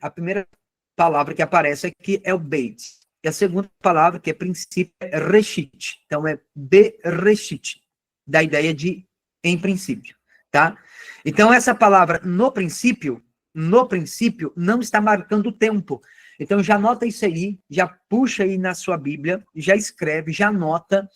A primeira palavra que aparece aqui é o Beit. E a segunda palavra, que é princípio, é Reshit. Então, é Bereshit, da ideia de em princípio, tá? Então, essa palavra no princípio, não está marcando o tempo. Então, já anota isso aí, já puxa aí na sua Bíblia, já escreve, já anota,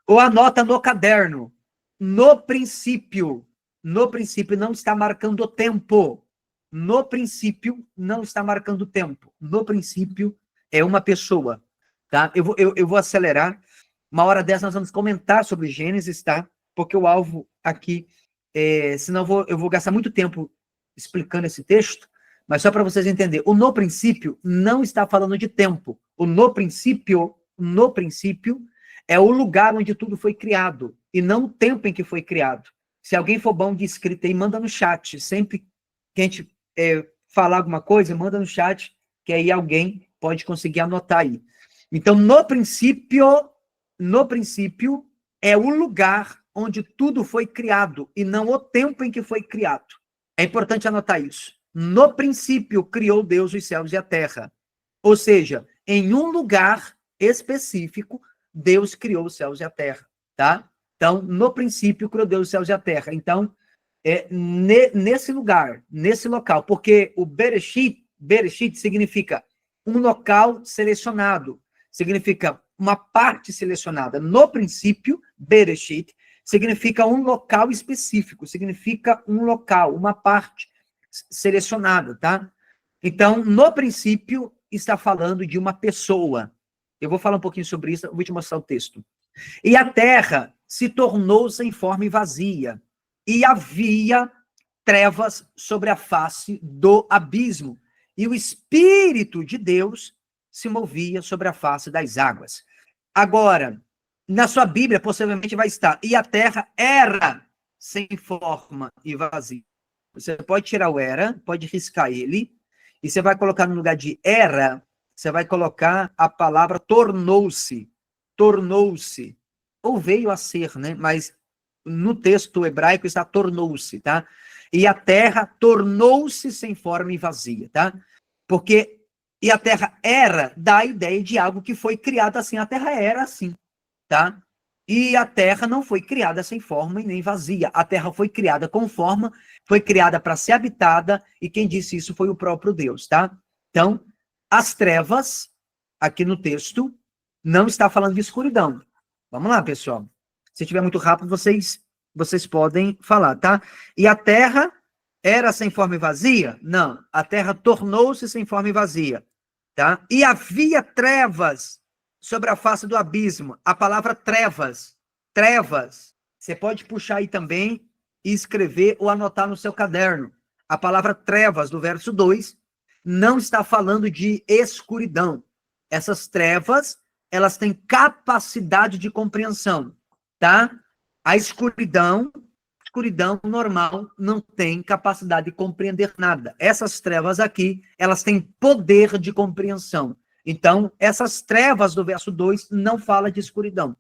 ou anota no caderno. No princípio não está marcando o tempo. No princípio, não está marcando o tempo. No princípio, é uma pessoa, tá? Eu vou acelerar. Uma hora dessa nós vamos comentar sobre Gênesis, tá? Porque o alvo aqui, senão eu vou gastar muito tempo explicando esse texto, mas só para vocês entenderem. O no princípio não está falando de tempo. O no princípio, é o lugar onde tudo foi criado, e não o tempo em que foi criado. Se alguém for bom de escrita aí, manda no chat. Sempre que a gente falar alguma coisa, manda no chat, que aí alguém pode conseguir anotar aí. Então, no princípio é o lugar onde tudo foi criado, e não o tempo em que foi criado. É importante anotar isso. No princípio, criou Deus os céus e a terra. Ou seja, em um lugar específico, Deus criou os céus e a terra, tá? Então, no princípio, criou Deus os céus e a terra. Então, nesse lugar, nesse local, porque o Bereshit significa um local selecionado, significa uma parte selecionada. No princípio, Bereshit significa um local específico, significa um local, uma parte selecionada, tá? Então, no princípio, está falando de uma pessoa. Eu vou falar um pouquinho sobre isso, eu vou te mostrar o texto. E a terra se tornou sem forma e vazia, e havia trevas sobre a face do abismo, e o Espírito de Deus se movia sobre a face das águas. Agora, na sua Bíblia, possivelmente vai estar, e a terra era sem forma e vazia. Você pode tirar o era, pode riscar ele, e você vai colocar no lugar de era, você vai colocar a palavra tornou-se, ou veio a ser, né? Mas no texto hebraico está tornou-se, tá? E a terra tornou-se sem forma e vazia, tá? Porque, e a terra era, dá a ideia de algo que foi criado assim, a terra era assim, tá? E a terra não foi criada sem forma e nem vazia. A terra foi criada com forma, foi criada para ser habitada, e quem disse isso foi o próprio Deus, tá? Então, as trevas, aqui no texto, não está falando de escuridão. Vamos lá, pessoal. Se estiver muito rápido, vocês podem falar, tá? E a terra era sem forma e vazia? Não. A terra tornou-se sem forma e vazia, tá? E havia trevas sobre a face do abismo. A palavra trevas, você pode puxar aí também e escrever ou anotar no seu caderno. A palavra trevas, do verso 2, não está falando de escuridão. Essas trevas, elas têm capacidade de compreensão, tá? A escuridão normal não tem capacidade de compreender nada. Essas trevas aqui, elas têm poder de compreensão. Então, essas trevas do verso 2 não fala de escuridão.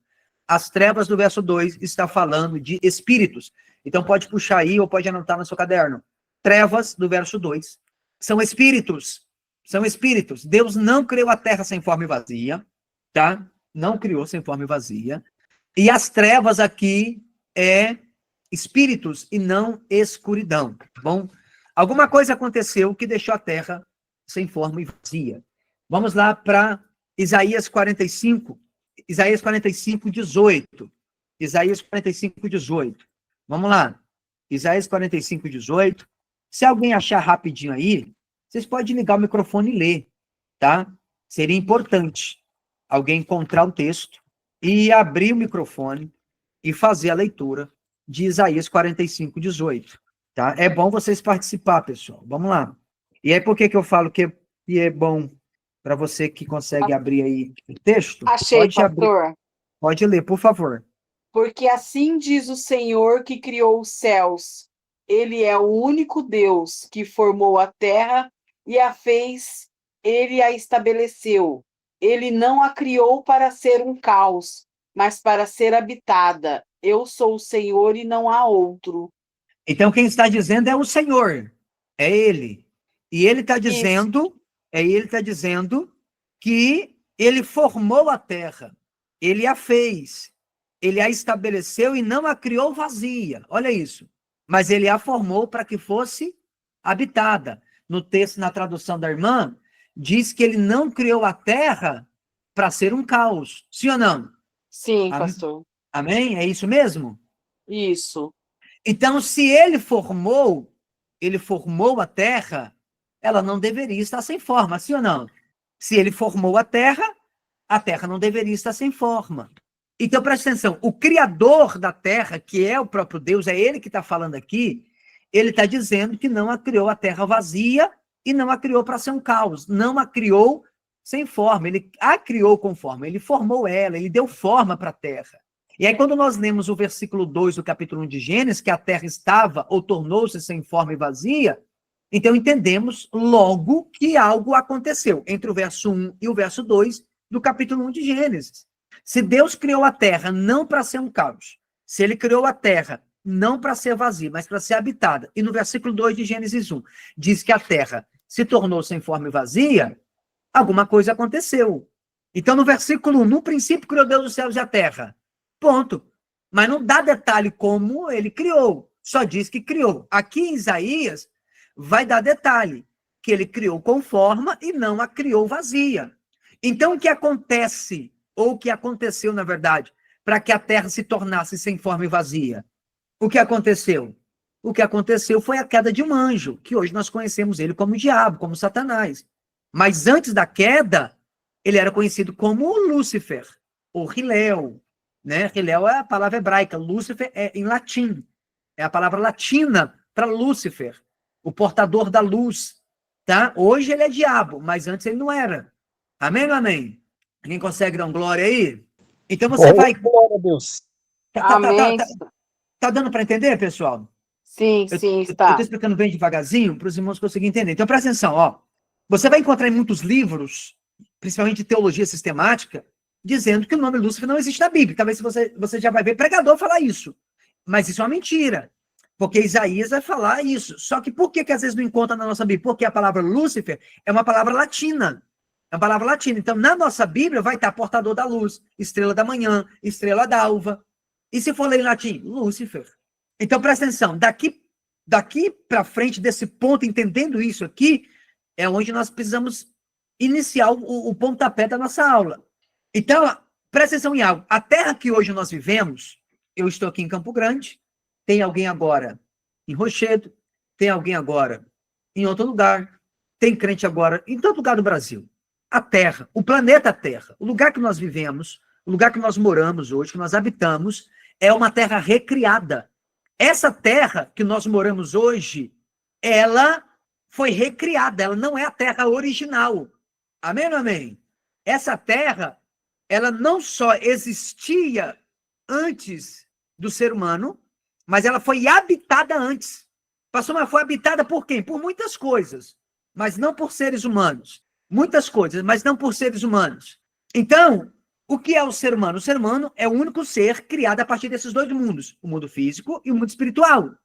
As trevas do verso 2 está falando de espíritos. Então, pode puxar aí ou pode anotar no seu caderno. Trevas do verso 2 são espíritos. São espíritos. Deus não criou a terra sem forma e vazia, tá? Não criou sem forma e vazia. E as trevas aqui é espíritos e não escuridão, tá bom? Alguma coisa aconteceu que deixou a terra sem forma e vazia. Vamos lá para Isaías 45, 18. Isaías 45, 18. Vamos lá. Isaías 45, 18. Se alguém achar rapidinho aí, vocês podem ligar o microfone e ler, tá? Seria importante alguém encontrar o texto e abrir o microfone e fazer a leitura de Isaías 45, 18. Tá? É bom vocês participar, pessoal. Vamos lá. E aí, por que eu falo que é bom para você que consegue abrir aí o texto? Achei, pastor. Pode ler, por favor. Porque assim diz o Senhor que criou os céus. Ele é o único Deus que formou a terra e a fez, ele a estabeleceu. Ele não a criou para ser um caos, mas para ser habitada. Eu sou o Senhor e não há outro. Então, quem está dizendo é o Senhor. É Ele. E ele está Isso. dizendo que ele formou a terra, ele a fez, ele a estabeleceu e não a criou vazia. Olha isso. Mas ele a formou para que fosse habitada. No texto, na tradução da irmã, diz que ele não criou a terra para ser um caos. Sim ou não? Sim, Am- pastor. Amém? É isso mesmo? Isso. Então, se ele formou a terra, ela não deveria estar sem forma, sim ou não? Se ele formou a terra não deveria estar sem forma. Então, presta atenção, o criador da terra, que é o próprio Deus, é ele que está falando aqui, ele está dizendo que não a criou a terra vazia e não a criou para ser um caos, não a criou sem forma, ele a criou com forma, ele formou ela, ele deu forma para a terra. E aí, quando nós lemos o versículo 2 do capítulo 1 de Gênesis, que a terra estava ou tornou-se sem forma e vazia, então entendemos logo que algo aconteceu entre o verso 1 e o verso 2 do capítulo 1 de Gênesis. Se Deus criou a terra não para ser um caos, se ele criou a terra não para ser vazia, mas para ser habitada, e no versículo 2 de Gênesis 1 diz que a terra se tornou sem forma e vazia, alguma coisa aconteceu. Então, no versículo 1, no princípio criou Deus os céus e a terra. Ponto. Mas não dá detalhe como ele criou, só diz que criou. Aqui em Isaías vai dar detalhe, que ele criou com forma e não a criou vazia. Então, o que acontece, ou o que aconteceu, na verdade, para que a terra se tornasse sem forma e vazia? O que aconteceu? O que aconteceu foi a queda de um anjo, que hoje nós conhecemos ele como o diabo, como Satanás. Mas antes da queda, ele era conhecido como Lúcifer, ou Hilel, né? Hilel é a palavra hebraica, Lúcifer é em latim, é a palavra latina para Lúcifer, o portador da luz, tá? Hoje ele é diabo, mas antes ele não era. Amém ou amém? Quem consegue dar um glória aí? Então você vai... Glória a Deus. Amém. Tá dando para entender, pessoal? Sim, Eu sim, estou está. explicando bem devagarzinho para os irmãos conseguirem entender. Então presta atenção, ó. Você vai encontrar em muitos livros, principalmente de teologia sistemática, dizendo que o nome Lúcifer não existe na Bíblia. Talvez você já vai ver pregador falar isso. Mas isso é uma mentira. Porque Isaías vai falar isso. Só que por que às vezes não encontra na nossa Bíblia? Porque a palavra Lúcifer é uma palavra latina. É uma palavra latina. Então, na nossa Bíblia vai estar portador da luz, estrela da manhã, estrela d'alva. E se for ler em latim? Lúcifer. Então, presta atenção. Daqui para frente, desse ponto, entendendo isso aqui, é onde nós precisamos iniciar o pontapé da nossa aula. Então, presta atenção em algo. A terra que hoje nós vivemos, eu estou aqui em Campo Grande, tem alguém agora em Rochedo, tem alguém agora em outro lugar, tem crente agora em todo lugar do Brasil. A Terra, o planeta Terra, o lugar que nós vivemos, o lugar que nós moramos hoje, que nós habitamos, é uma terra recriada. Essa terra que nós moramos hoje, ela foi recriada, ela não é a terra original. Amém ou amém? Essa terra, ela não só existia antes do ser humano, mas ela foi habitada antes. Pastor, mas foi habitada por quem? Por muitas coisas, mas não por seres humanos. Muitas coisas, mas não por seres humanos. Então, o que é o ser humano? O ser humano é o único ser criado a partir desses dois mundos, o mundo físico e o mundo espiritual.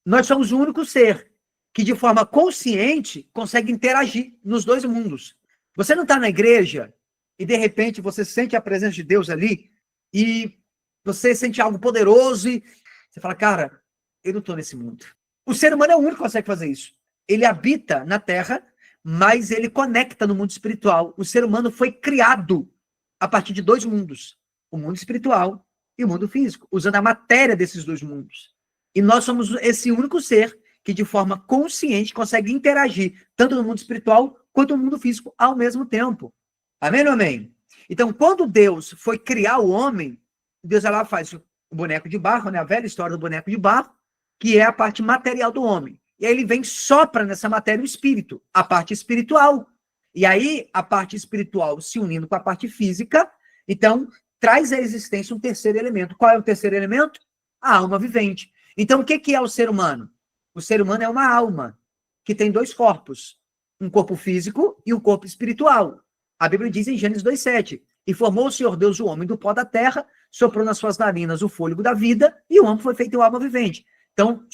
Nós somos o único ser que, de forma consciente, consegue interagir nos dois mundos. Você não está na igreja e, de repente, você sente a presença de Deus ali e você sente algo poderoso e você fala, cara, eu não estou nesse mundo. O ser humano é o único que consegue fazer isso. Ele habita na Terra, mas ele conecta no mundo espiritual. O ser humano foi criado a partir de dois mundos, o mundo espiritual e o mundo físico, usando a matéria desses dois mundos. E nós somos esse único ser que, de forma consciente, consegue interagir tanto no mundo espiritual quanto no mundo físico ao mesmo tempo. Amém ou amém? Então, quando Deus foi criar o homem, Deus lá faz o boneco de barro, né? A velha história do boneco de barro, que é a parte material do homem. E aí ele vem sopra nessa matéria o espírito, a parte espiritual. E aí a parte espiritual se unindo com a parte física, então traz à existência um terceiro elemento. Qual é o terceiro elemento? A alma vivente. Então o que é o ser humano? O ser humano é uma alma que tem dois corpos, um corpo físico e um corpo espiritual. A Bíblia diz em Gênesis 2:7, e formou o Senhor Deus o homem do pó da terra, soprou nas suas narinas o fôlego da vida, e o homem foi feito uma alma vivente. Então,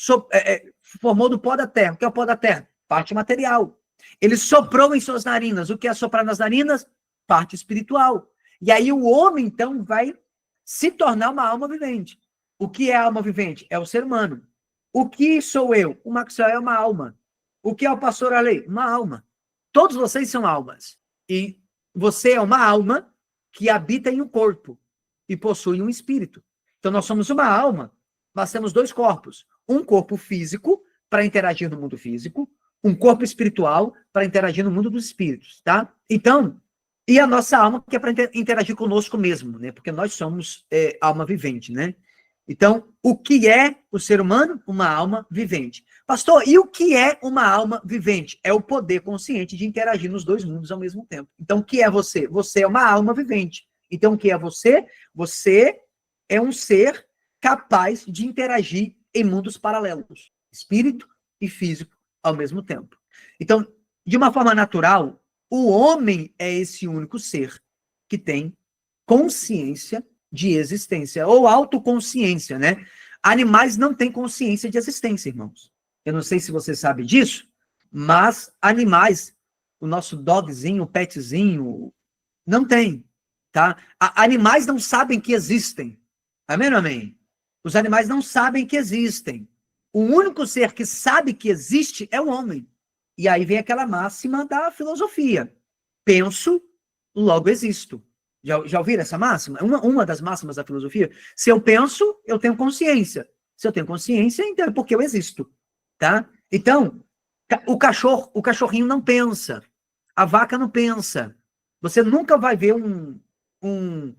formou do pó da terra. O que é o pó da terra? Parte material. Ele soprou em suas narinas. O que é soprar nas narinas? Parte espiritual. E aí o homem, então, vai se tornar uma alma vivente. O que é alma vivente? É o ser humano. O que sou eu? O Maxwell é uma alma. O que é o pastor Alei? Uma alma. Todos vocês são almas. E você é uma alma que habita em um corpo e possui um espírito. Então, nós somos uma alma, nós temos dois corpos. Um corpo físico, para interagir no mundo físico, um corpo espiritual, para interagir no mundo dos espíritos, tá? Então, e a nossa alma, que é para interagir conosco mesmo, né? Porque nós somos alma vivente, né? Então, o que é o ser humano? Uma alma vivente. Pastor, e o que é uma alma vivente? É o poder consciente de interagir nos dois mundos ao mesmo tempo. Então, o que é você? Você é uma alma vivente. Então, o que é você? Você é um ser capaz de interagir em mundos paralelos, espírito e físico ao mesmo tempo. Então, de uma forma natural, o homem é esse único ser que tem consciência de existência, ou autoconsciência, né? Animais não têm consciência de existência, irmãos. Eu não sei se você sabe disso, mas animais, o nosso dogzinho, o petzinho, não tem, tá? Animais não sabem que existem. Amém ou amém? Os animais não sabem que existem. O único ser que sabe que existe é o homem. E aí vem aquela máxima da filosofia. Penso, logo existo. Já ouviram essa máxima? Uma das máximas da filosofia. Se eu penso, eu tenho consciência. Se eu tenho consciência, então é porque eu existo. Tá? Então, o cachorrinho não pensa. A vaca não pensa. Você nunca vai ver um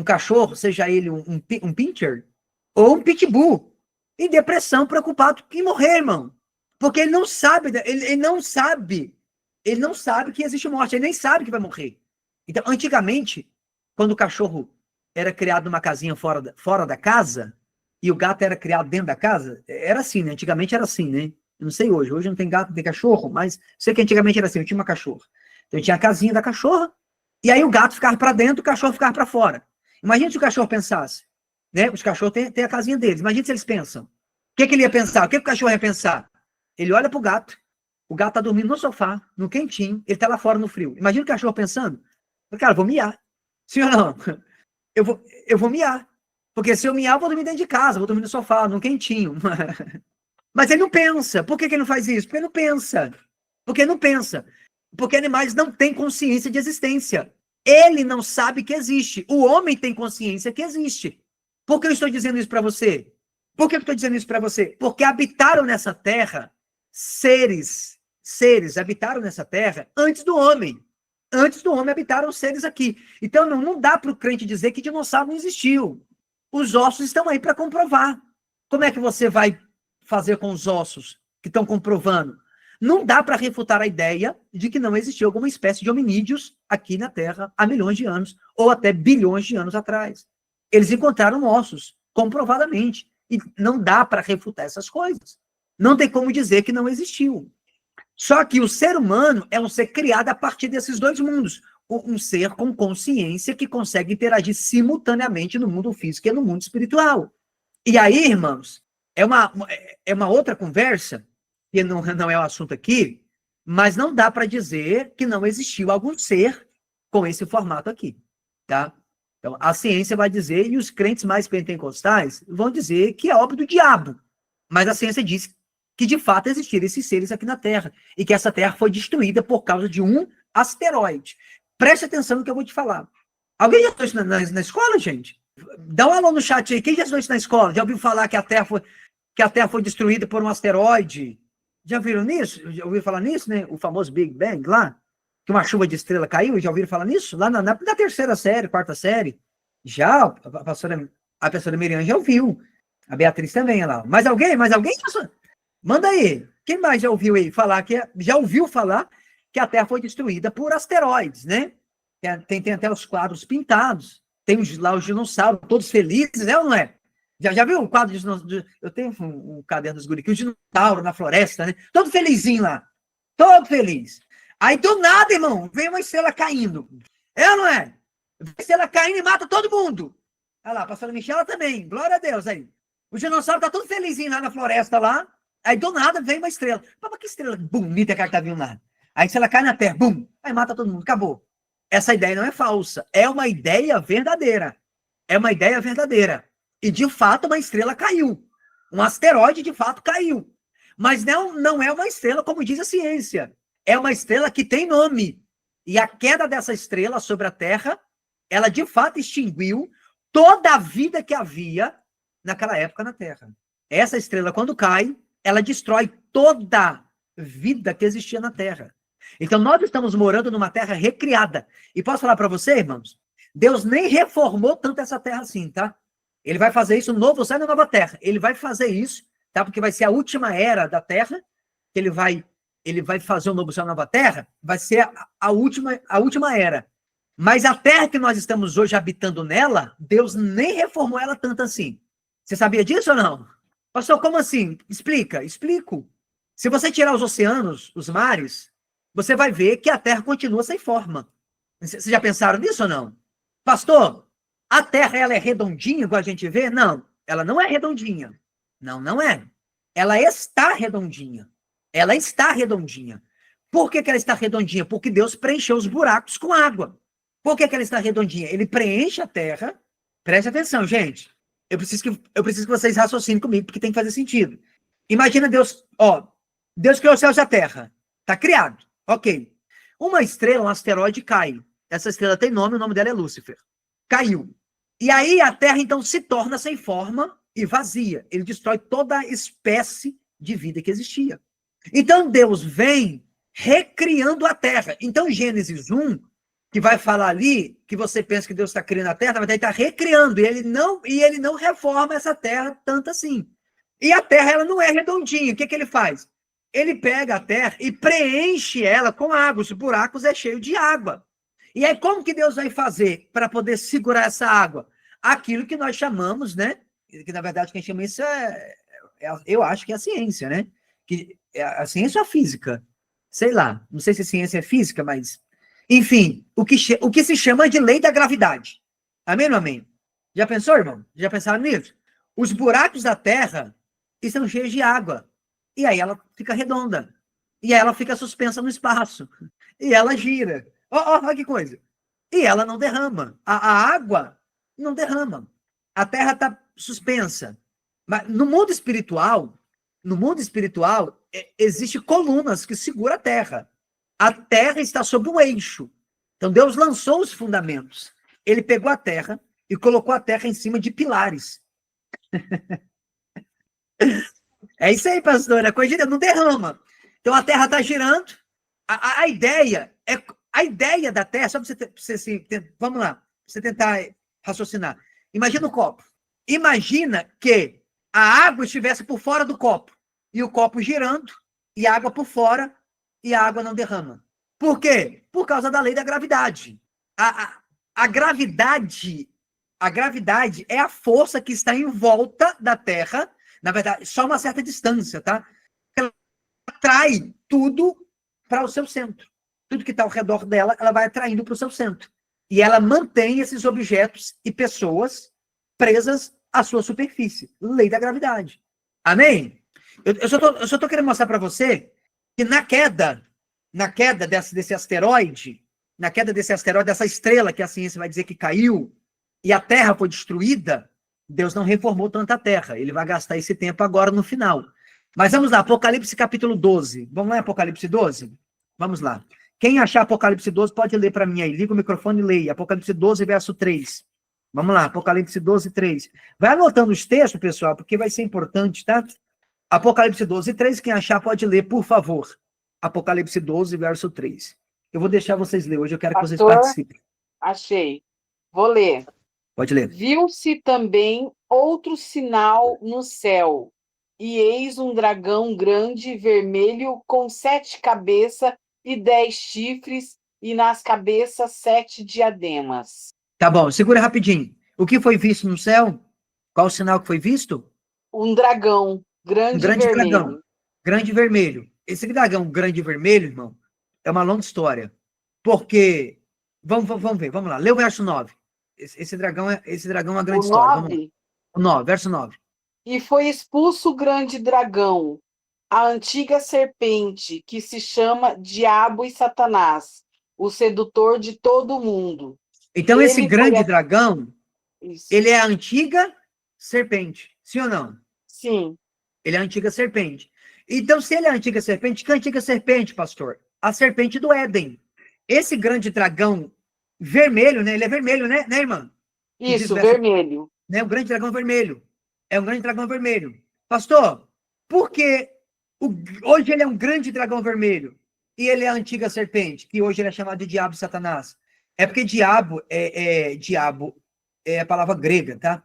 cachorro, seja ele um pincher, ou um pitbull, em depressão, preocupado em morrer, irmão. Porque ele não sabe, ele não sabe que existe morte, ele nem sabe que vai morrer. Então, antigamente, quando o cachorro era criado numa casinha fora da casa, e o gato era criado dentro da casa, era assim, né? Antigamente era assim, né? Eu não sei hoje não tem gato, não tem cachorro, mas sei que antigamente era assim, eu tinha uma cachorra. Então, eu tinha a casinha da cachorra, e aí o gato ficava para dentro, o cachorro ficava para fora. Imagina se o cachorro pensasse, né? Os cachorros têm a casinha deles. Imagina se eles pensam. O que ele ia pensar? O que o cachorro ia pensar? Ele olha pro gato, o gato tá dormindo no sofá, no quentinho, ele tá lá fora no frio. Imagina o cachorro pensando, cara, eu vou miar. Sim ou não? Eu vou miar. Porque se eu miar, eu vou dormir dentro de casa, vou dormir no sofá, no quentinho. Mas ele não pensa. Por que ele não faz isso? Porque ele não pensa. Porque ele não pensa. Porque animais não têm consciência de existência. Ele não sabe que existe. O homem tem consciência que existe. Por que eu estou dizendo isso para você? Por que eu estou dizendo isso para você? Porque habitaram nessa terra seres habitaram nessa terra antes do homem. Antes do homem habitaram seres aqui. Então não dá para o crente dizer que dinossauro não existiu. Os ossos estão aí para comprovar. Como é que você vai fazer com os ossos que estão comprovando? Não dá para refutar a ideia de que não existiu alguma espécie de hominídeos aqui na Terra há milhões de anos, ou até bilhões de anos atrás. Eles encontraram ossos, comprovadamente. E não dá para refutar essas coisas. Não tem como dizer que não existiu. Só que o ser humano é um ser criado a partir desses dois mundos. Um ser com consciência que consegue interagir simultaneamente no mundo físico e no mundo espiritual. E aí, irmãos, é uma outra conversa, que não é o assunto aqui, mas não dá para dizer que não existiu algum ser com esse formato aqui, tá? Então, a ciência vai dizer, e os crentes mais pentecostais vão dizer que é obra do diabo. Mas a ciência diz que, de fato, existiram esses seres aqui na Terra, e que essa Terra foi destruída por causa de um asteroide. Preste atenção no que eu vou te falar. Alguém já estudou isso na escola, gente? Dá um alô no chat aí. Quem já estudou isso na escola? Já ouviu falar que a Terra foi destruída por um asteroide? Já viram nisso? Já ouviram falar nisso, né? O famoso Big Bang lá? Que uma chuva de estrela caiu? Já ouviram falar nisso? Lá na terceira série, quarta série? Já, a professora Miriam já ouviu. A Beatriz também, lá. Mais alguém? Manda aí. Quem mais já ouviu aí falar já ouviu falar que a Terra foi destruída por asteroides, né? Tem até os quadros pintados. Tem lá os dinossauros, todos felizes, né ou não é? Já viu o quadro de dinossauros? Eu tenho um caderno dos guri aqui, o dinossauro na floresta, né? Todo felizinho lá. Todo feliz. Aí, do nada, irmão, vem uma estrela caindo. É ou não é? Vem uma estrela caindo e mata todo mundo. Olha lá, a pastora Michela também. Glória a Deus aí. O dinossauro tá todo felizinho lá na floresta lá. Aí, do nada, vem uma estrela. Mas que estrela bonita que ela tá vindo lá. Aí se ela cai na Terra, bum, aí mata todo mundo, acabou. Essa ideia não é falsa, é uma ideia verdadeira. É uma ideia verdadeira. E, de fato, uma estrela caiu. Um asteroide, de fato, caiu. Mas não é uma estrela, como diz a ciência. É uma estrela que tem nome. E a queda dessa estrela sobre a Terra, ela, de fato, extinguiu toda a vida que havia naquela época na Terra. Essa estrela, quando cai, ela destrói toda a vida que existia na Terra. Então, nós estamos morando numa Terra recriada. E posso falar para você, irmãos? Deus nem reformou tanto essa Terra assim, tá? Ele vai fazer isso no novo céu e na nova Terra. Ele vai fazer isso, tá? Porque vai ser a última era da Terra, que ele vai fazer o novo céu e a nova Terra, vai ser a última era. Mas a Terra que nós estamos hoje habitando nela, Deus nem reformou ela tanto assim. Você sabia disso ou não? Pastor, como assim? Explica. Explico. Se você tirar os oceanos, os mares, você vai ver que a Terra continua sem forma. Vocês já pensaram nisso ou não? Pastor, a Terra ela é redondinha, igual a gente vê? Não, ela não é redondinha. Não, não é. Ela está redondinha. Ela está redondinha. Por que ela está redondinha? Porque Deus preencheu os buracos com água. Por que ela está redondinha? Ele preenche a Terra. Preste atenção, gente. Eu preciso que vocês raciocinem comigo, porque tem que fazer sentido. Imagina Deus, Deus criou os céus e a Terra. Está criado. Ok. Uma estrela, um asteroide cai. Essa estrela tem nome, o nome dela é Lúcifer. Caiu. E aí a Terra, então, se torna sem forma e vazia. Ele destrói toda a espécie de vida que existia. Então, Deus vem recriando a Terra. Então, Gênesis 1, que vai falar ali, que você pensa que Deus está criando a Terra, na verdade, ele está recriando. E ele não reforma essa Terra tanto assim. E a Terra, ela não é redondinha. O que ele faz? Ele pega a Terra e preenche ela com água. Os buracos é cheio de água. E aí, como que Deus vai fazer para poder segurar essa água? Aquilo que nós chamamos, né? Que, na verdade, quem chama isso eu acho que é a ciência, né? Que a ciência ou a física? Sei lá. Não sei se ciência é física, mas... Enfim, o que se chama de lei da gravidade. Amém ou não amém? Já pensou, irmão? Já pensaram nisso? Os buracos da Terra estão cheios de água. E aí ela fica redonda. E aí ela fica suspensa no espaço. E ela gira. Olha que coisa. E ela não derrama. A água não derrama. A Terra está suspensa. Mas no mundo espiritual, existe colunas que seguram a Terra. A Terra está sob um eixo. Então Deus lançou os fundamentos. Ele pegou a Terra e colocou a Terra em cima de pilares. É isso aí, pastor. A coisa não derrama. Então a Terra está girando. A ideia da Terra, só para você vamos lá, pra você tentar raciocinar. Imagina o copo. Imagina que a água estivesse por fora do copo. E o copo girando, e a água por fora, e a água não derrama. Por quê? Por causa da lei da gravidade. A gravidade é a força que está em volta da Terra, na verdade, só uma certa distância, tá? Ela atrai tudo para o seu centro. Tudo que está ao redor dela, ela vai atraindo para o seu centro. E ela mantém esses objetos e pessoas presas à sua superfície. Lei da gravidade. Amém? Eu só estou querendo mostrar para você que na queda desse asteroide, dessa estrela que a ciência vai dizer que caiu, e a Terra foi destruída, Deus não reformou tanto a Terra. Ele vai gastar esse tempo agora no final. Mas vamos lá, Apocalipse capítulo 12. Vamos lá, Apocalipse 12? Vamos lá. Quem achar Apocalipse 12 pode ler para mim aí. Liga o microfone e leia. Apocalipse 12, verso 3. Vamos lá, Apocalipse 12, 3. Vai anotando os textos, pessoal, porque vai ser importante, tá? Apocalipse 12, 3. Quem achar pode ler, por favor. Apocalipse 12, verso 3. Eu vou deixar vocês ler hoje, eu quero que vocês participem. Achei. Vou ler. Pode ler. Viu-se também outro sinal no céu, e eis um dragão grande vermelho com 7 cabeças e 10 chifres, e nas cabeças 7 diademas. Tá bom, segura rapidinho. O que foi visto no céu? Qual o sinal que foi visto? Um dragão grande vermelho. Dragão, grande vermelho. Esse dragão grande vermelho, irmão, é uma longa história. Porque, vamos ver, vamos lá. Lê o verso 9. Esse dragão é uma grande história. 9? O 9, verso 9. E foi expulso o grande dragão, a antiga serpente, que se chama Diabo e Satanás, o sedutor de todo mundo. Então, esse Ele foi grande a... dragão, Isso. ele é a antiga serpente, sim ou não? Sim, Ele é a antiga serpente. Então, se ele é a antiga serpente, que é a antiga serpente, pastor? A serpente do Éden. Esse grande dragão vermelho, né? Ele é vermelho, né, irmã? Que diz o isso, verso, vermelho. né? O grande dragão vermelho. É um grande dragão vermelho. Pastor, por que hoje ele é um grande dragão vermelho e ele é a antiga serpente, que hoje ele é chamado de diabo e Satanás? É porque diabo é a palavra grega, tá?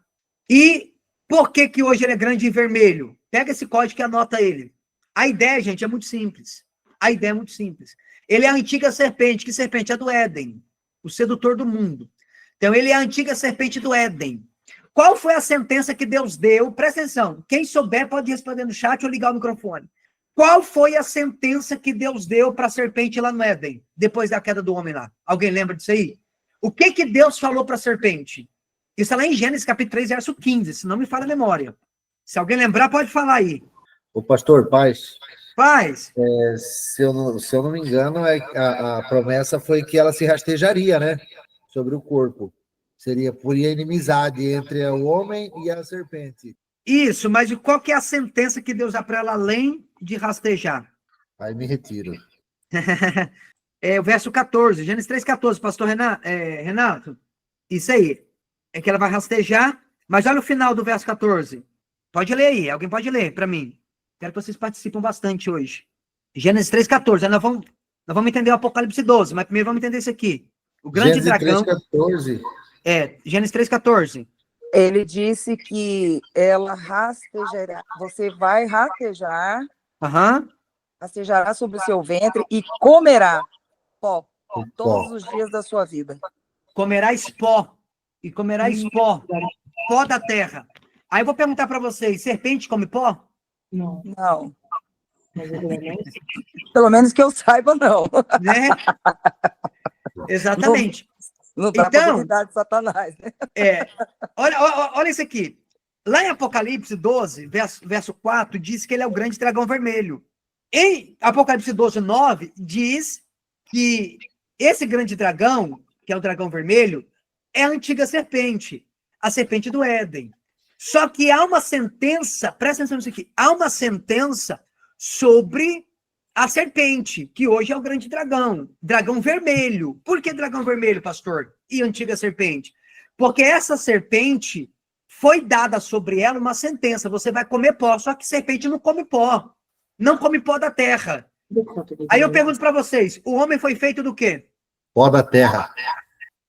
E por que que hoje ele é grande e vermelho? Pega esse código e anota ele. A ideia, gente, é muito simples. A ideia é muito simples. Ele é a antiga serpente. Que serpente? É do Éden. O sedutor do mundo. Então, ele é a antiga serpente do Éden. Qual foi a sentença que Deus deu? Presta atenção. Quem souber pode responder no chat ou ligar o microfone. Qual foi a sentença que Deus deu para a serpente lá no Éden, depois da queda do homem lá? Alguém lembra disso aí? O que que Deus falou para a serpente? Isso é lá em Gênesis capítulo 3, verso 15, se não me falha a memória. Se alguém lembrar, pode falar aí. O pastor Paz, Paz. se eu não me engano, a promessa foi que ela se rastejaria, né? Sobre o corpo. Por inimizade entre o homem e a serpente. Isso, mas qual que é a sentença que Deus dá para ela além de rastejar? Aí me retiro. É o verso 14, Gênesis 3,14, pastor Renato. Isso aí. É que ela vai rastejar, mas olha o final do verso 14. Pode ler aí, alguém pode ler para mim. Quero que vocês participem bastante hoje. Gênesis 3,14. Nós vamos entender o Apocalipse 12, mas primeiro vamos entender isso aqui. O grande Gênesis dragão. 3,14. Gênesis 3,14. Ele disse que ela rastejará, você vai rastejar, Aham. rastejará sobre o seu ventre e comerá pó O todos pó. os dias da sua vida. Comerás pó. E comerás pó. Pó da terra. Aí eu vou perguntar para vocês: serpente come pó? Não. Não. Pelo menos que eu saiba, não. Né? Exatamente. Não dá Então, para duvidar de Satanás, né? olha isso aqui. Lá em Apocalipse 12, verso 4, diz que ele é o grande dragão vermelho. Em Apocalipse 12, 9, diz que esse grande dragão, que é o dragão vermelho, é a antiga serpente, a serpente do Éden. Só que há uma sentença, presta atenção nisso aqui, há uma sentença sobre a serpente, que hoje é o grande dragão vermelho. Por que dragão vermelho, pastor? E antiga serpente? Porque essa serpente foi dada sobre ela uma sentença, você vai comer pó, só que serpente não come pó, não come pó da terra. Aí eu pergunto para vocês, o homem foi feito do quê? Pó da terra.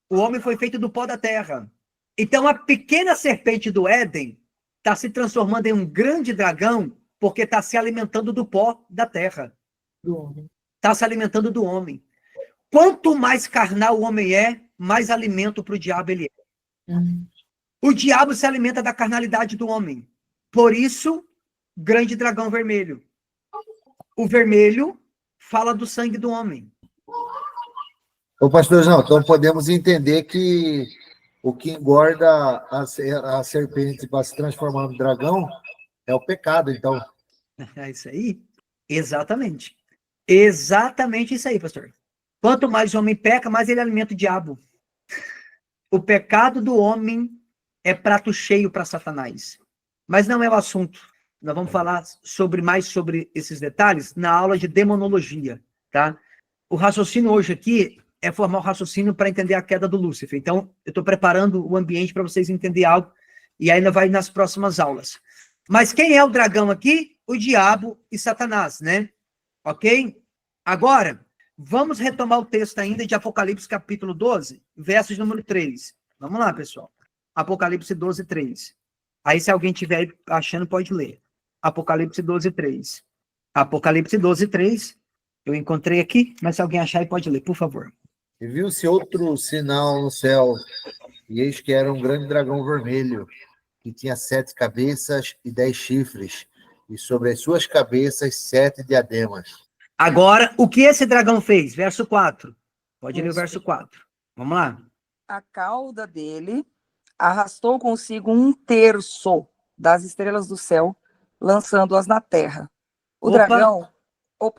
O homem foi feito do pó da terra. Então a pequena serpente do Éden está se transformando em um grande dragão porque está se alimentando do pó da terra. Está se alimentando do homem. Quanto mais carnal o homem é, mais alimento para o diabo ele é. O diabo se alimenta da carnalidade do homem. Por isso, grande dragão vermelho. O vermelho fala do sangue do homem. Ô, pastorzão, então podemos entender que o que engorda a serpente para se transformar no dragão é o pecado, então. É isso aí? Exatamente. Exatamente isso aí, pastor. Quanto mais o homem peca, mais ele alimenta o diabo. O pecado do homem é prato cheio para Satanás. Mas não é o assunto. Nós vamos falar mais sobre esses detalhes na aula de demonologia, tá? O raciocínio hoje aqui é formar o raciocínio para entender a queda do Lúcifer. Então, eu estou preparando o ambiente para vocês entenderem algo, e ainda vai nas próximas aulas. Mas quem é o dragão aqui? O diabo e Satanás, né? Ok? Agora, vamos retomar o texto ainda de Apocalipse capítulo 12, versos número 3. Vamos lá, pessoal. Apocalipse 12, 3. Aí, se alguém estiver achando, pode ler. Apocalipse 12, 3. Apocalipse 12, 3. Eu encontrei aqui, mas se alguém achar, aí pode ler, por favor. E viu-se outro sinal no céu, e eis que era um grande dragão vermelho, que tinha 7 cabeças e 10 chifres, e sobre as suas cabeças 7 diademas. Agora, o que esse dragão fez? Verso 4. Pode ler o verso 4. Vamos lá. A cauda dele arrastou consigo 1/3 das estrelas do céu, lançando-as na terra. O Opa. dragão,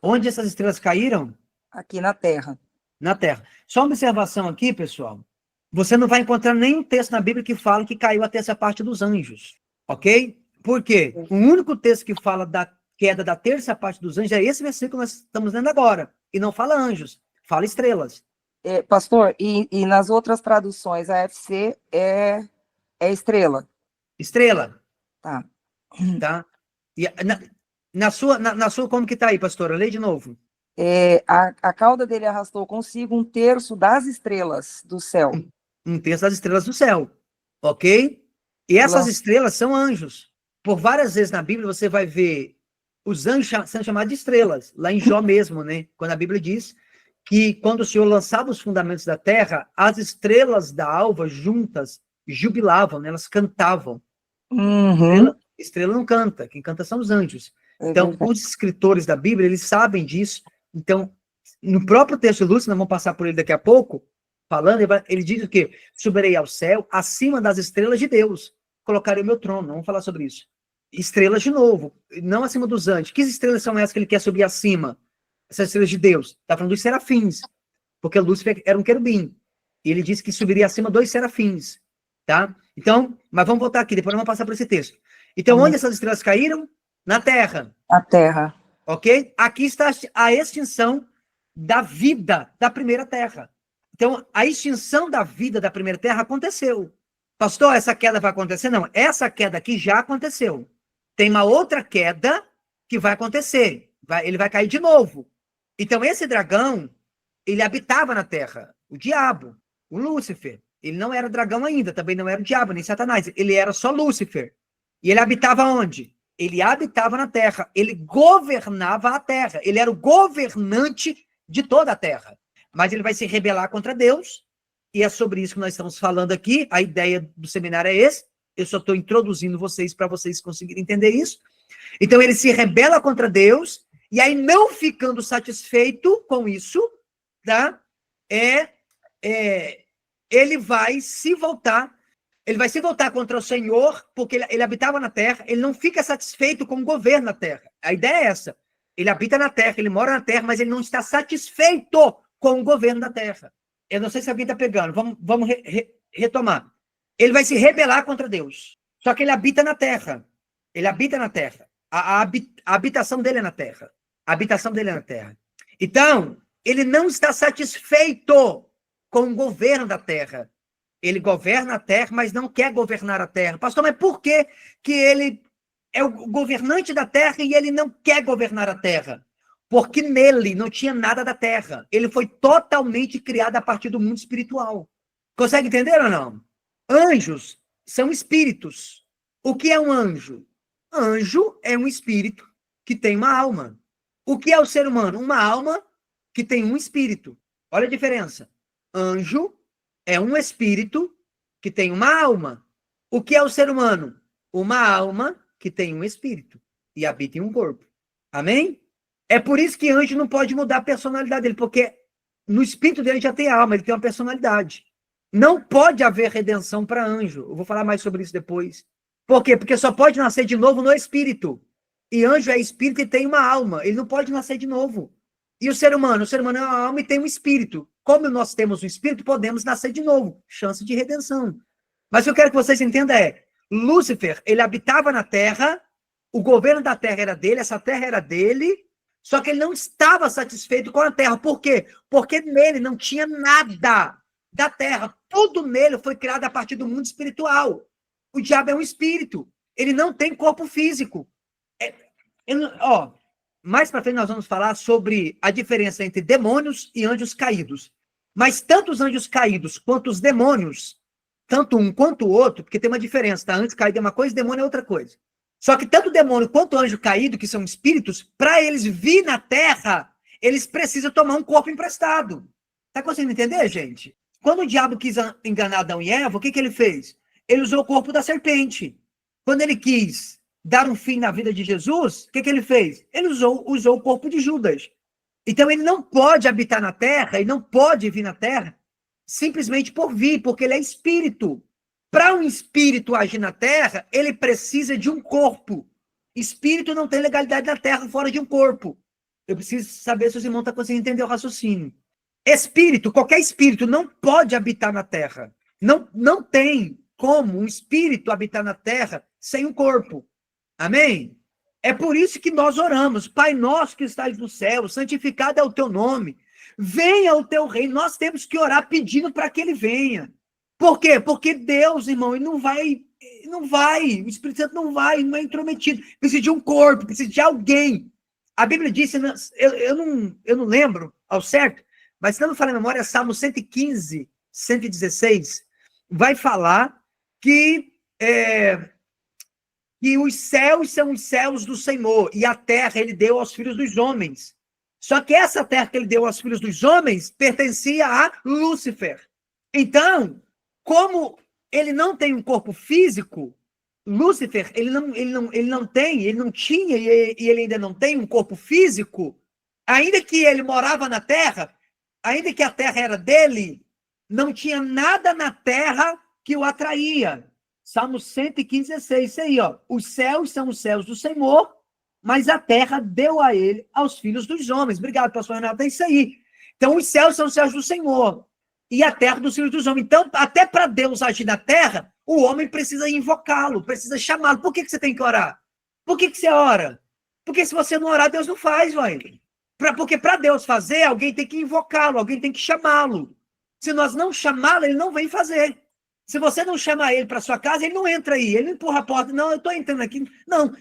Onde essas estrelas caíram? aqui na Terra. Na Terra. Só uma observação aqui, pessoal. Você não vai encontrar nenhum texto na Bíblia que fala que caiu a terça parte dos anjos. Ok? Por quê? O único texto que fala da queda da terça parte dos anjos é esse versículo que nós estamos lendo agora. E não fala anjos, fala estrelas. Pastor, e nas outras traduções, a FC é estrela. Estrela, Tá. tá? E na sua, como que tá aí, pastora? Lê de novo. A cauda dele arrastou consigo 1/3 das estrelas do céu. Um terço das estrelas do céu. Ok? E essas estrelas são anjos. Por várias vezes na Bíblia você vai ver os anjos sendo chamados de estrelas. Lá em Jó mesmo, né? Quando a Bíblia diz que quando o Senhor lançava os fundamentos da terra, as estrelas da alva juntas jubilavam, né? Elas cantavam. Uhum. Estrela não canta, quem canta são os anjos. É Então, verdade. os escritores da Bíblia, eles sabem disso. Então, no próprio texto de Lúcio, nós vamos passar por ele daqui a pouco, falando, ele diz o quê? Subirei ao céu, acima das estrelas de Deus. Colocarei o meu trono, vamos falar sobre isso. Estrelas de novo, não acima dos anjos. Que estrelas são essas que ele quer subir acima? Essas estrelas de Deus. Está falando dos serafins, porque Lúcifer era um querubim. E ele disse que subiria acima dos serafins, tá? Então, mas vamos voltar aqui, depois nós vamos passar por esse texto. Então, onde essas estrelas caíram? Na Terra. A Terra. Ok? Aqui está a extinção da vida da primeira Terra. Então, a extinção da vida da primeira Terra aconteceu. Pastor, essa queda vai acontecer? Não, essa queda aqui já aconteceu. Tem uma outra queda que vai acontecer. Ele vai cair de novo. Então, esse dragão, ele habitava na Terra. O diabo, o Lúcifer. Ele não era dragão ainda, também não era o diabo, nem Satanás. Ele era só Lúcifer. E ele habitava onde? Ele habitava na Terra. Ele governava a Terra. Ele era o governante de toda a Terra. Mas ele vai se rebelar contra Deus. E é sobre isso que nós estamos falando aqui. A ideia do seminário é esse. Eu só estou introduzindo vocês para vocês conseguirem entender isso. Então, ele se rebela contra Deus. E aí, não ficando satisfeito com isso, tá? Ele vai se voltar. Ele vai se voltar contra o Senhor, porque ele habitava na terra, ele não fica satisfeito com o governo na terra. A ideia é essa. Ele habita na terra, ele mora na terra, mas ele não está satisfeito com o governo da terra. Eu não sei se alguém está pegando. Vamos retomar. Ele vai se rebelar contra Deus. Só que ele habita na terra. Ele habita na terra. A habitação dele é na terra. A habitação dele é na terra. Então, ele não está satisfeito com o governo da terra. Ele governa a terra, mas não quer governar a terra. Pastor, mas por que ele é o governante da terra e ele não quer governar a terra? Porque nele não tinha nada da terra. Ele foi totalmente criado a partir do mundo espiritual. Consegue entender ou não? Anjos são espíritos. O que é um anjo? Anjo é um espírito que tem uma alma. O que é o ser humano? Uma alma que tem um espírito. Olha a diferença. Anjo é um espírito que tem uma alma. O que é o ser humano? Uma alma que tem um espírito e habita em um corpo. Amém? É por isso que anjo não pode mudar a personalidade dele, porque no espírito dele já tem alma, ele tem uma personalidade. Não pode haver redenção para anjo. Eu vou falar mais sobre isso depois. Por quê? Porque só pode nascer de novo no espírito. E anjo é espírito e tem uma alma. Ele não pode nascer de novo. E o ser humano? O ser humano é uma alma e tem um espírito. Como nós temos um espírito, podemos nascer de novo. Chance de redenção. Mas o que eu quero que vocês entendam é, Lúcifer, ele habitava na terra, o governo da terra era dele, essa terra era dele, só que ele não estava satisfeito com a terra. Por quê? Porque nele não tinha nada da terra. Tudo nele foi criado a partir do mundo espiritual. O diabo é um espírito. Ele não tem corpo físico. Mais para frente nós vamos falar sobre a diferença entre demônios e anjos caídos. Mas tanto os anjos caídos quanto os demônios, tanto um quanto o outro, porque tem uma diferença, tá? Anjo caído é uma coisa, demônio é outra coisa. Só que tanto o demônio quanto o anjo caído, que são espíritos, para eles vir na Terra, eles precisam tomar um corpo emprestado. Tá conseguindo entender, gente? Quando o diabo quis enganar Adão e Eva, o que ele fez? Ele usou o corpo da serpente. Quando ele quis dar um fim na vida de Jesus, o que ele fez? Ele usou o corpo de Judas. Então ele não pode habitar na terra, e não pode vir na terra, simplesmente por vir, porque ele é espírito. Para um espírito agir na terra, ele precisa de um corpo. Espírito não tem legalidade na terra fora de um corpo. Eu preciso saber se os irmãos estão conseguindo entender o raciocínio. Espírito, qualquer espírito não pode habitar na terra. Não tem como um espírito habitar na terra sem um corpo. Amém? É por isso que nós oramos. Pai nosso que estás no céu, santificado é o teu nome. Venha o teu reino. Nós temos que orar pedindo para que ele venha. Por quê? Porque Deus, irmão, ele não vai, o Espírito Santo não é intrometido. Precisa de um corpo, precisa de alguém. A Bíblia diz, eu não lembro ao certo, mas se não me falha a memória, Salmo 115, 116, vai falar que os céus são os céus do Senhor, e a terra ele deu aos filhos dos homens. Só que essa terra que ele deu aos filhos dos homens pertencia a Lúcifer. Então, como ele não tem um corpo físico, Lúcifer, ele não tinha, e ele ainda não tem um corpo físico, ainda que ele morava na terra, ainda que a terra era dele, não tinha nada na terra que o atraía. Salmo 115, 16, isso aí, ó. Os céus são os céus do Senhor, mas a terra deu a ele, aos filhos dos homens. Obrigado, pastor Renato, é isso aí. Então, os céus são os céus do Senhor, e a terra dos filhos dos homens. Então, até para Deus agir na terra, o homem precisa invocá-lo, precisa chamá-lo. Por que você tem que orar? Por que você ora? Porque se você não orar, Deus não faz, velho. Porque para Deus fazer, alguém tem que invocá-lo, alguém tem que chamá-lo. Se nós não chamá-lo, ele não vem fazer. Se você não chamar ele para sua casa, ele não entra aí, ele não empurra a porta. Não, eu estou entrando aqui. Não,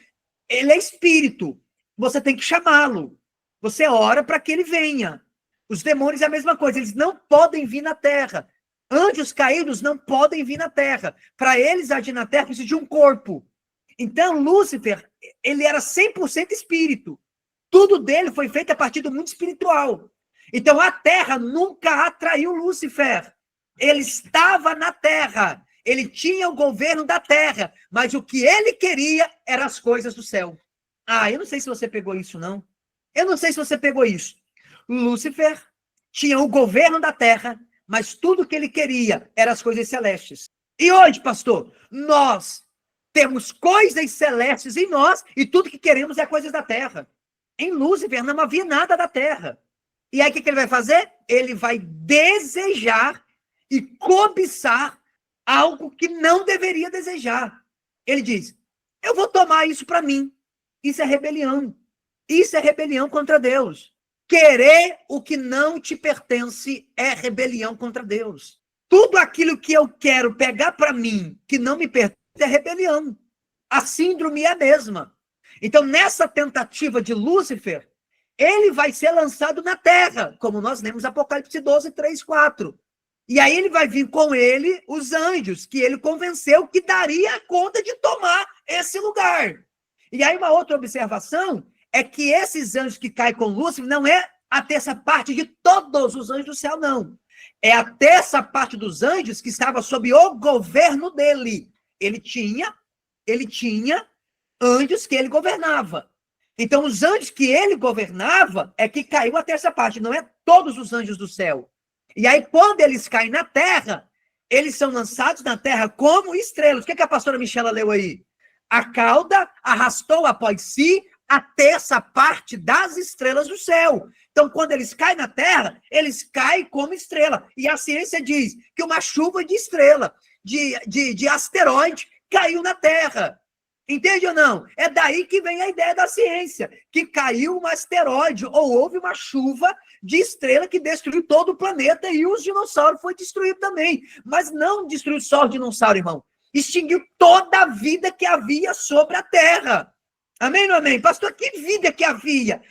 ele é espírito. Você tem que chamá-lo. Você ora para que ele venha. Os demônios é a mesma coisa, eles não podem vir na terra. Anjos caídos não podem vir na terra. Para eles agir na terra, precisa de um corpo. Então, Lúcifer, ele era 100% espírito. Tudo dele foi feito a partir do mundo espiritual. Então, a terra nunca atraiu Lúcifer. Ele estava na terra. Ele tinha o governo da terra. Mas o que ele queria eram as coisas do céu. Eu não sei se você pegou isso, não. Eu não sei se você pegou isso. Lúcifer tinha o governo da terra, mas tudo que ele queria eram as coisas celestes. E hoje, pastor, nós temos coisas celestes em nós e tudo que queremos é coisas da terra. Em Lúcifer não havia nada da terra. E aí o que ele vai fazer? Ele vai desejar e cobiçar algo que não deveria desejar. Ele diz, eu vou tomar isso para mim. Isso é rebelião. Isso é rebelião contra Deus. Querer o que não te pertence é rebelião contra Deus. Tudo aquilo que eu quero pegar para mim, que não me pertence, é rebelião. A síndrome é a mesma. Então, nessa tentativa de Lúcifer, ele vai ser lançado na terra, como nós lemos Apocalipse 12, 3, 4. E aí ele vai vir com ele os anjos, que ele convenceu que daria conta de tomar esse lugar. E aí uma outra observação é que esses anjos que caem com Lúcifer não é a terça parte de todos os anjos do céu, não. É a terça parte dos anjos que estava sob o governo dele. Ele tinha anjos que ele governava. Então, os anjos que ele governava é que caiu a terça parte, não é todos os anjos do céu. E aí, quando eles caem na terra, eles são lançados na terra como estrelas. O que a pastora Michela leu aí? A cauda arrastou após si a terça parte das estrelas do céu. Então, quando eles caem na terra, eles caem como estrela. E a ciência diz que uma chuva de estrela, de asteroide, caiu na terra. Entende ou não? É daí que vem a ideia da ciência, que caiu um asteroide, ou houve uma chuva de estrela que destruiu todo o planeta, e os dinossauros foi destruído também. Mas não destruiu só o dinossauro, irmão. Extinguiu toda a vida que havia sobre a terra. Amém ou não amém? Pastor, que vida que havia?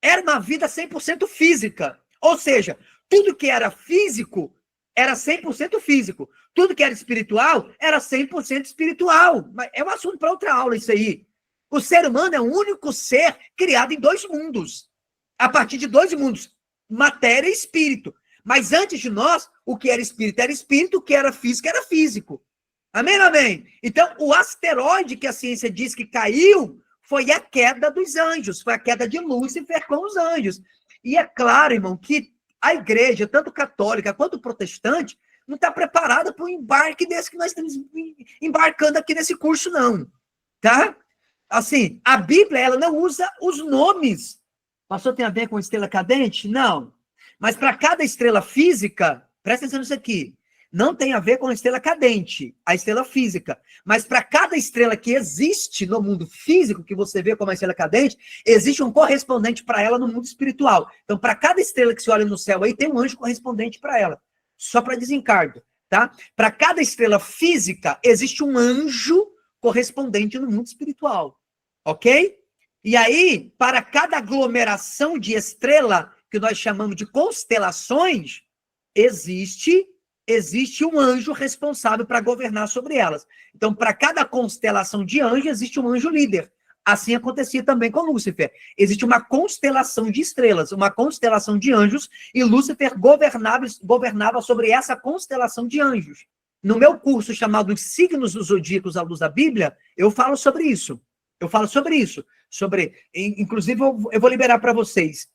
Era uma vida 100% física. Ou seja, tudo que era físico era 100% físico. Tudo que era espiritual era 100% espiritual. Mas é um assunto para outra aula isso aí. O ser humano é o único ser criado em dois mundos. A partir de dois mundos, matéria e espírito. Mas antes de nós, o que era espírito, o que era físico. Amém ou amém? Então, o asteroide que a ciência diz que caiu foi a queda dos anjos, foi a queda de Lúcifer com os anjos. E é claro, irmão, que a igreja, tanto católica quanto protestante, não está preparada para o embarque desse que nós estamos embarcando aqui nesse curso, não. Tá? Assim, a Bíblia, ela não usa os nomes. Pastor, tem a ver com estrela cadente? Não. Mas para cada estrela física, presta atenção nisso aqui, não tem a ver com a estrela cadente, a estrela física. Mas para cada estrela que existe no mundo físico, que você vê como a estrela cadente, existe um correspondente para ela no mundo espiritual. Então, para cada estrela que se olha no céu aí, tem um anjo correspondente para ela. Só para desencargo, tá? Para cada estrela física, existe um anjo correspondente no mundo espiritual. Ok? E aí, para cada aglomeração de estrela, que nós chamamos de constelações, existe um anjo responsável para governar sobre elas. Então, para cada constelação de anjos, existe um anjo líder. Assim acontecia também com Lúcifer. Existe uma constelação de estrelas, uma constelação de anjos, e Lúcifer governava sobre essa constelação de anjos. No meu curso chamado Os Signos dos Zodíacos à Luz da Bíblia, eu falo sobre isso. Inclusive, eu vou liberar para vocês.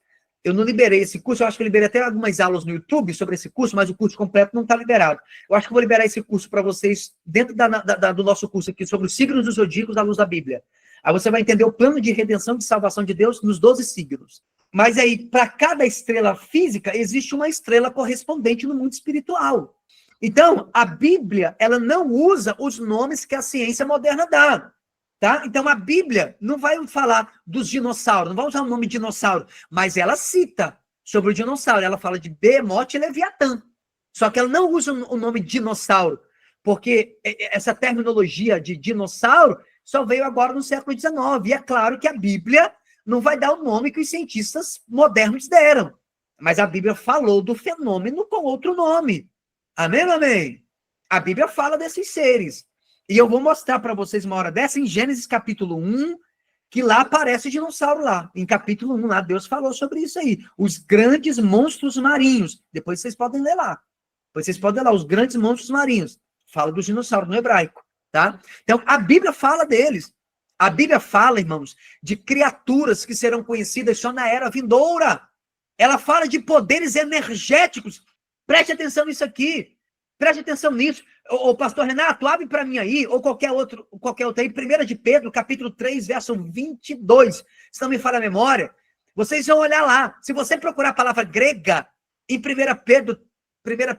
Eu não liberei esse curso, eu acho que eu liberei até algumas aulas no YouTube sobre esse curso, mas o curso completo não está liberado. Eu acho que eu vou liberar esse curso para vocês dentro do nosso curso aqui sobre os signos dos zodíacos à luz da Bíblia. Aí você vai entender o plano de redenção e de salvação de Deus nos 12 signos. Mas aí, para cada estrela física, existe uma estrela correspondente no mundo espiritual. Então, a Bíblia, ela não usa os nomes que a ciência moderna dá. Tá? Então, a Bíblia não vai falar dos dinossauros, não vai usar o nome dinossauro, mas ela cita sobre o dinossauro. Ela fala de Behemoth e Leviatã. Só que ela não usa o nome dinossauro, porque essa terminologia de dinossauro só veio agora no século XIX. E é claro que a Bíblia não vai dar o nome que os cientistas modernos deram. Mas a Bíblia falou do fenômeno com outro nome. Amém, amém? A Bíblia fala desses seres. E eu vou mostrar para vocês uma hora dessa em Gênesis capítulo 1, que lá aparece o dinossauro lá. Em capítulo 1 lá, Deus falou sobre isso aí. Os grandes monstros marinhos. Depois vocês podem ler lá. Os grandes monstros marinhos. Fala dos dinossauros no hebraico, tá? Então, a Bíblia fala deles. A Bíblia fala, irmãos, de criaturas que serão conhecidas só na era vindoura. Ela fala de poderes energéticos. Preste atenção nisso aqui. Preste atenção nisso. O pastor Renato, abre para mim aí, ou qualquer outro aí, 1 de Pedro, capítulo 3, verso 22. Se não me falha a memória, vocês vão olhar lá. Se você procurar a palavra grega em 1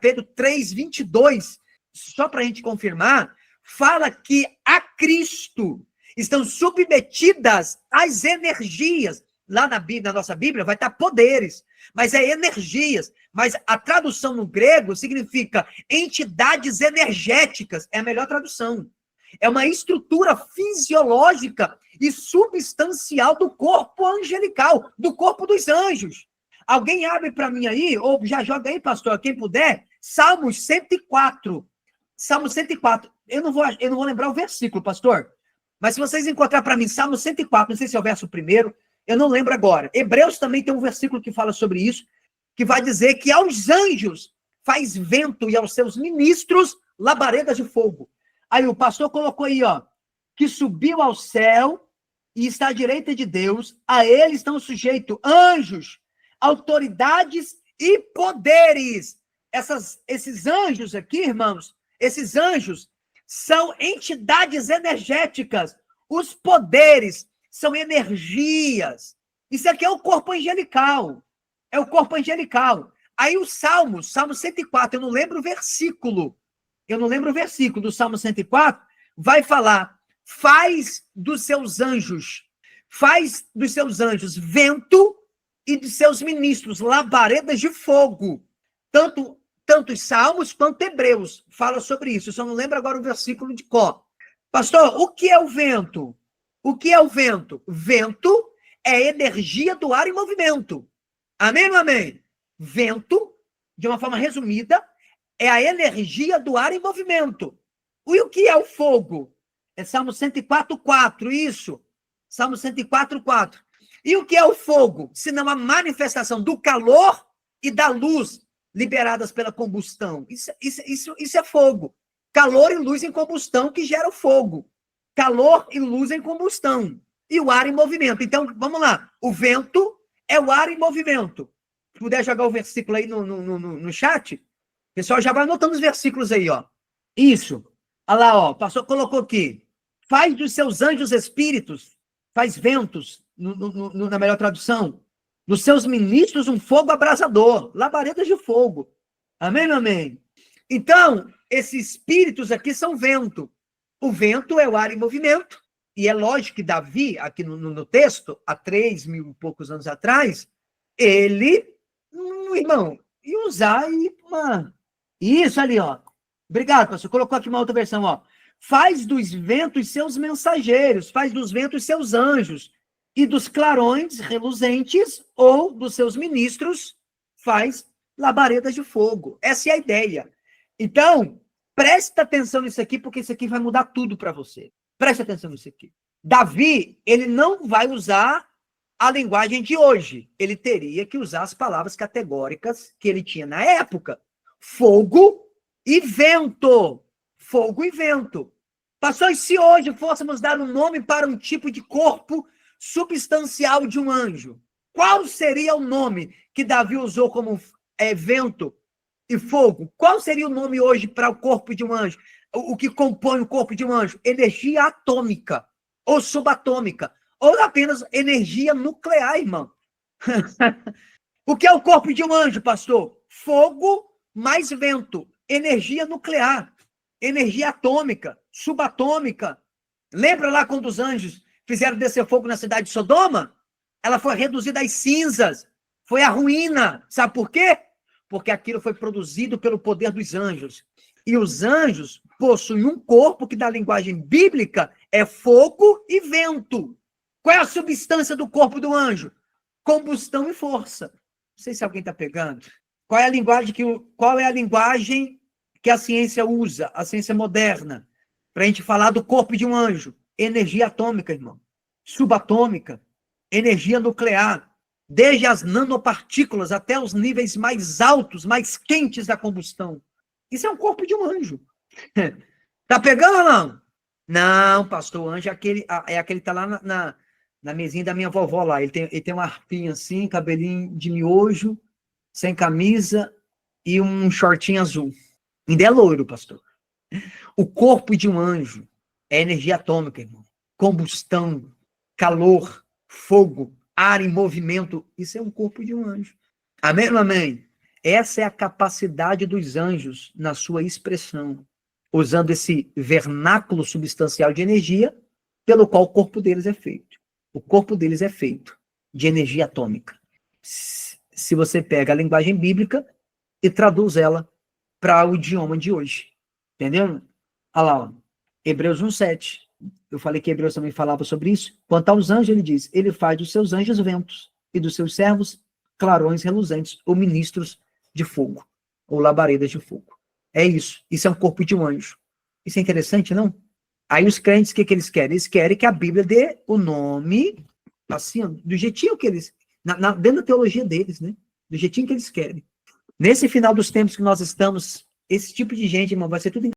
Pedro 3, 22, só para a gente confirmar, fala que a Cristo estão submetidas às energias. Lá na nossa Bíblia vai estar poderes, mas é energias. Mas a tradução no grego significa entidades energéticas. É a melhor tradução. É uma estrutura fisiológica e substancial do corpo angelical, do corpo dos anjos. Alguém abre para mim aí, ou já joga aí, pastor, quem puder, Salmos 104. Salmo 104. Eu não vou lembrar o versículo, pastor. Mas se vocês encontrar para mim, Salmo 104, não sei se é o verso primeiro, eu não lembro agora. Hebreus também tem um versículo que fala sobre isso, que vai dizer que aos anjos faz vento e aos seus ministros labaredas de fogo. Aí o pastor colocou aí, ó, que subiu ao céu e está à direita de Deus, a ele estão sujeitos anjos, autoridades e poderes. Esses anjos aqui, irmãos, esses anjos são entidades energéticas. Os poderes são energias. Isso aqui é o corpo angelical. É o corpo angelical. Aí o Salmo 104, eu não lembro o versículo do Salmo 104, vai falar, faz dos seus anjos vento e de seus ministros labaredas de fogo. Tanto os Salmos quanto Hebreus fala sobre isso. Eu só não lembro agora o versículo de cor. Pastor, o que é o vento? O que é o vento? Vento é energia do ar em movimento. Amém ou amém? Vento, de uma forma resumida, é a energia do ar em movimento. E o que é o fogo? É Salmo 104:4, isso. Salmo 104:4. E o que é o fogo? Senão a manifestação do calor e da luz liberadas pela combustão. Isso é fogo. Calor e luz em combustão que gera o fogo. Calor e luz em combustão. E o ar em movimento. Então, vamos lá. O vento é o ar em movimento. Se puder jogar o versículo aí no chat, o pessoal já vai anotando os versículos aí, ó. Isso. Olha lá, ó. O pastor colocou aqui. Faz dos seus anjos espíritos faz ventos, na melhor tradução. Nos seus ministros, um fogo abrasador, labaredas de fogo. Amém, amém? Então, esses espíritos aqui são vento. O vento é o ar em movimento. E é lógico que Davi, aqui no texto, há 3.000 e poucos anos atrás, ele, irmão, ia usar isso ali, ó. Obrigado, pastor. Colocou aqui uma outra versão, ó. Faz dos ventos seus mensageiros, faz dos ventos seus anjos, e dos clarões reluzentes, ou dos seus ministros, faz labaredas de fogo. Essa é a ideia. Então, presta atenção nisso aqui, porque isso aqui vai mudar tudo para você. Presta atenção nisso aqui. Davi, ele não vai usar a linguagem de hoje. Ele teria que usar as palavras categóricas que ele tinha na época. Fogo e vento. Fogo e vento. Pastor, e se hoje fôssemos dar um nome para um tipo de corpo substancial de um anjo, qual seria o nome que Davi usou como vento e fogo? Qual seria o nome hoje para o corpo de um anjo? O que compõe o corpo de um anjo? Energia atômica, ou subatômica, ou apenas energia nuclear, irmão. O que é o corpo de um anjo, pastor? Fogo mais vento, energia nuclear, energia atômica, subatômica. Lembra lá quando os anjos fizeram descer fogo na cidade de Sodoma? Ela foi reduzida às cinzas, foi a ruína. Sabe por quê? Porque aquilo foi produzido pelo poder dos anjos. E os anjos possuem um corpo que, na linguagem bíblica, é fogo e vento. Qual é a substância do corpo do anjo? Combustão e força. Não sei se alguém está pegando. Qual é a linguagem que a ciência usa, a ciência moderna, para a gente falar do corpo de um anjo? Energia atômica, irmão. Subatômica. Energia nuclear. Desde as nanopartículas até os níveis mais altos, mais quentes da combustão. Isso é um corpo de um anjo. Tá pegando ou não? Não, pastor, o anjo é aquele que tá lá na mesinha da minha vovó lá. Ele tem uma arpinha assim, cabelinho de miojo, sem camisa e um shortinho azul. Ainda é loiro, pastor. O corpo de um anjo é energia atômica, irmão. Combustão, calor, fogo, ar em movimento. Isso é um corpo de um anjo. Amém ou amém? Essa é a capacidade dos anjos na sua expressão, usando esse vernáculo substancial de energia pelo qual o corpo deles é feito. O corpo deles é feito de energia atômica. Se você pega a linguagem bíblica e traduz ela para o idioma de hoje. Entendeu? Olha lá, ó. Hebreus 1:7. Eu falei que Hebreus também falava sobre isso. Quanto aos anjos, ele diz, ele faz dos seus anjos ventos e dos seus servos clarões reluzentes, ou ministros de fogo, ou labaredas de fogo. É isso. Isso é um corpo de um anjo. Isso é interessante, não? Aí os crentes, o que eles querem? Eles querem que a Bíblia dê o nome, assim, do jeitinho que eles... dentro da teologia deles, né? Do jeitinho que eles querem. Nesse final dos tempos que nós estamos, esse tipo de gente, irmão, vai ser tudo